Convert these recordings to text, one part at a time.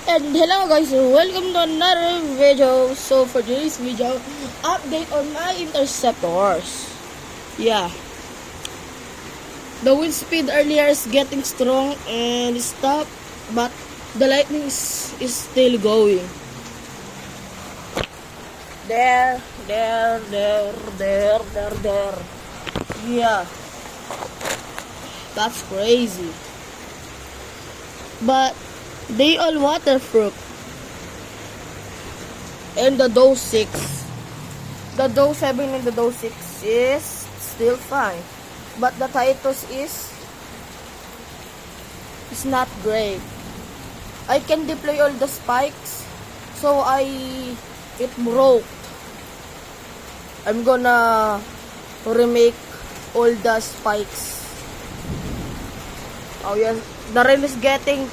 And hello guys, welcome to another video. So for today's video, update on my interceptors. Yeah, the wind speed earlier is getting strong and stopped, but the lightning is still going. There. Yeah, that's crazy. But they all waterproof. And the Dose 6. The Dose 7 and the Dose 6 is still fine. But the Titus is not great. I can deploy all the spikes. So it broke. I'm gonna remake all the spikes. Oh yes, the rain is getting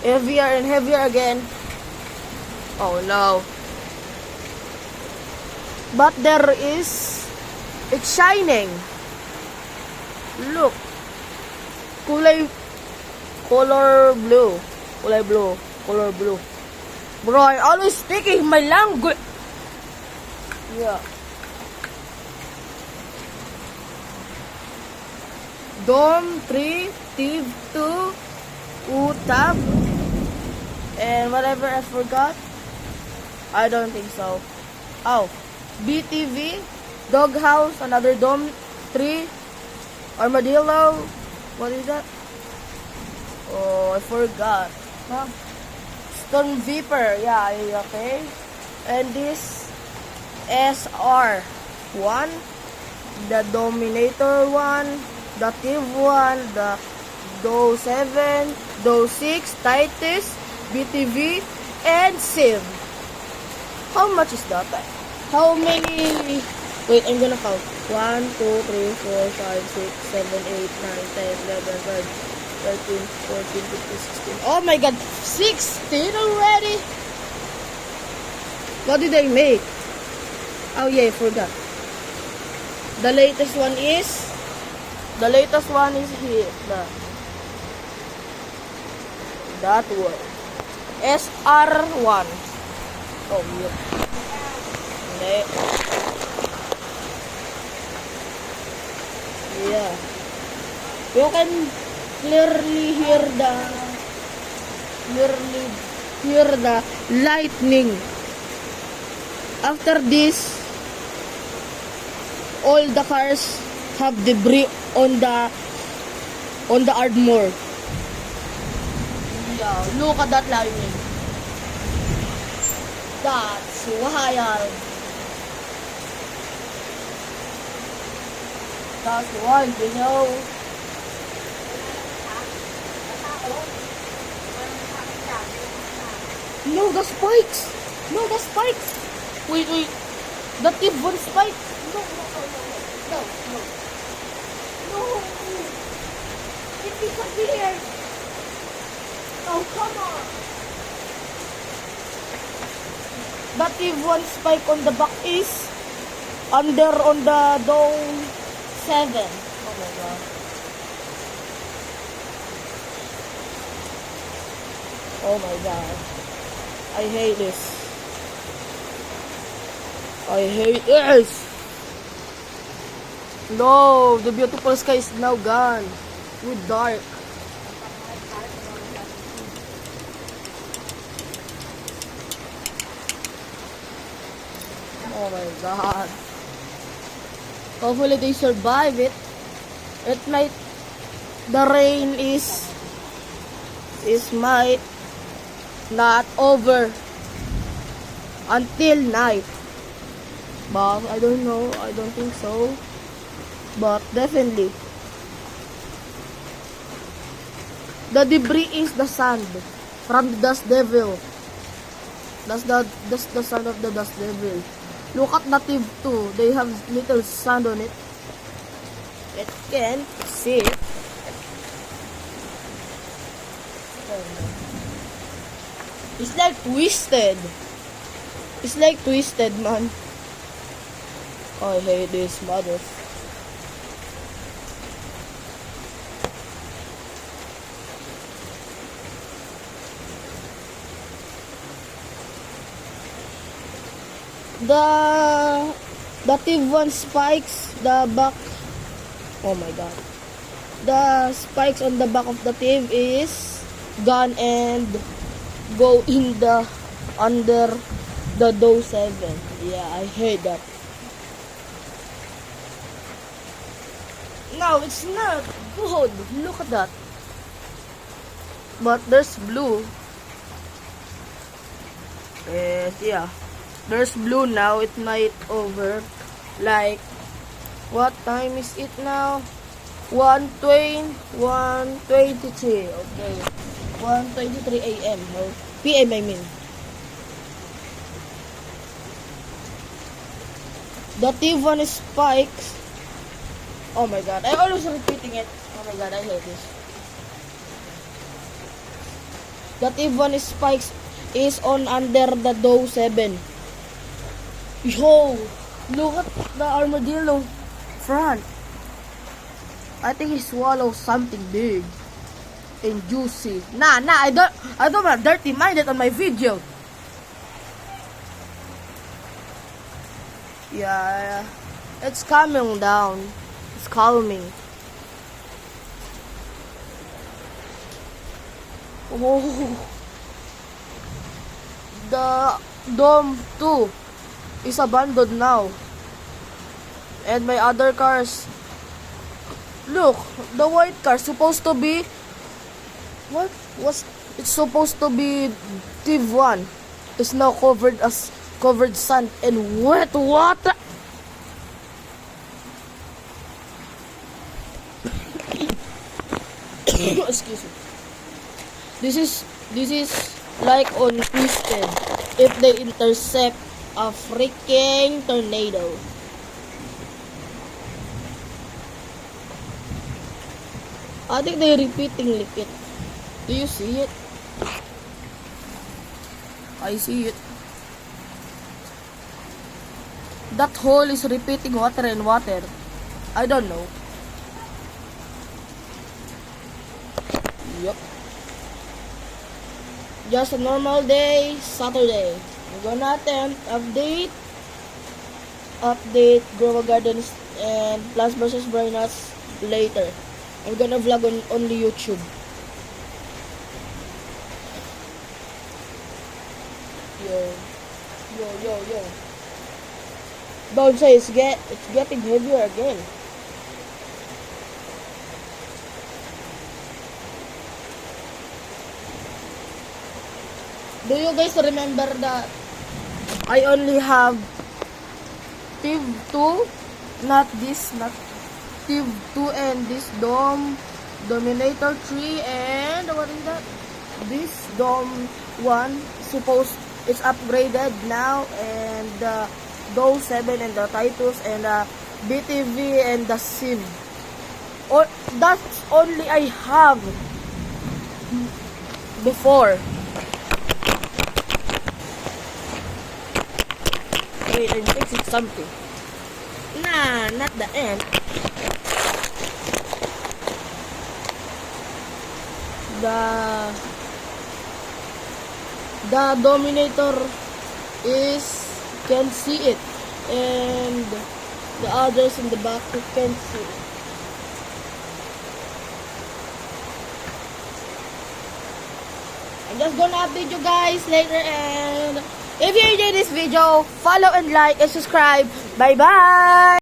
heavier and heavier again. Oh no. But it's shining. Look. Color blue. Bro, I always speaking my language. Yeah. Dome 3, Tiv 2, UTAB, and whatever I forgot. I don't think so. Oh, BTV, Doghouse, another Dome 3, Armadillo. What is that? Oh, I forgot. Huh? Storm Viper. Yeah, okay. And this SR1, the Dominator 1. The Tiv 1, the Dose 7, Dose 6, Titus, BTV, and Civ. How much is that? How many? Wait, I'm gonna count. 1, 2, 3, 4, 5, 6, 7, 8, 9, 10, 11, 12, 13, 14, 15, 16. Oh my god, 16 already? What did I make? Oh yeah, I forgot. The latest one is here. That one. SR1. Oh, yeah. Yeah. You can clearly hear the lightning. After this, all the cars have debris on the armor. Yeah, look at that lightning. That's wild. That's wild, you know. No, the spikes. Wait. The Tiv 1 spike. No. It disappeared. Oh, come on. The Tiv 1 spike on the back is on the Dome 7. Oh my god. Oh my god. I hate this. No, the beautiful sky is now gone. With dark. Oh my god. Hopefully they survive it. At night, the rain is might not over until night. But I don't know. I don't think so. But definitely. The debris is the sand from the Dust Devil. That's the sand of the Dust Devil. Look at Native 2. They have little sand on it. It can see it. It's like twisted. Man. I hate this mother. the TV1 spikes, the back. Oh my god. The spikes on the back of the TV is gone and go in the under the Dow 7. Yeah, I hate that. No, it's not good. Look at that. But there's blue. Yes, yeah. There's blue now. It might over. Like, what time is it now? 1:23. Okay. 1:23 a.m. or p.m. I mean. The TV1 spikes. Oh my god. I always repeating it. Oh my god, I hate this. The TV1 spikes is on under the Dow 7. Yo, look at the armadillo front. I think he swallowed something big and juicy. Nah, I don't want dirty minded on my video. Yeah, it's calming down. It's calming. Oh, the Dome 2 is abandoned now. And my other cars. Look, the white car supposed to be. What was it's supposed to be TV1. It's now covered sand and wet water. Excuse me. This is like on Twisted if they intercept a freaking tornado. I think they're repeating it. Do you see it? I see it. That hole is repeating water and water. I don't know. Yup. Just a normal day, Saturday. We're gonna attempt update Grova Gardens and Plants vs. Brainrats later. I'm gonna vlog on only YouTube. Yo. Don't say it's getting heavier again. Do you guys remember that I only have TV2, not TV2 and this Dominator 3 and what is that? This Dome 1 it's upgraded now, and the Dow 7 and the Titus and the BTV and the Civ. Or that's only I have before. Wait, I'm fixing something. Nah, not the end. The Dominator can see it, and the others in the back can't see it. I'm just gonna update you guys later, and if you enjoyed this video, follow and like and subscribe. Bye bye.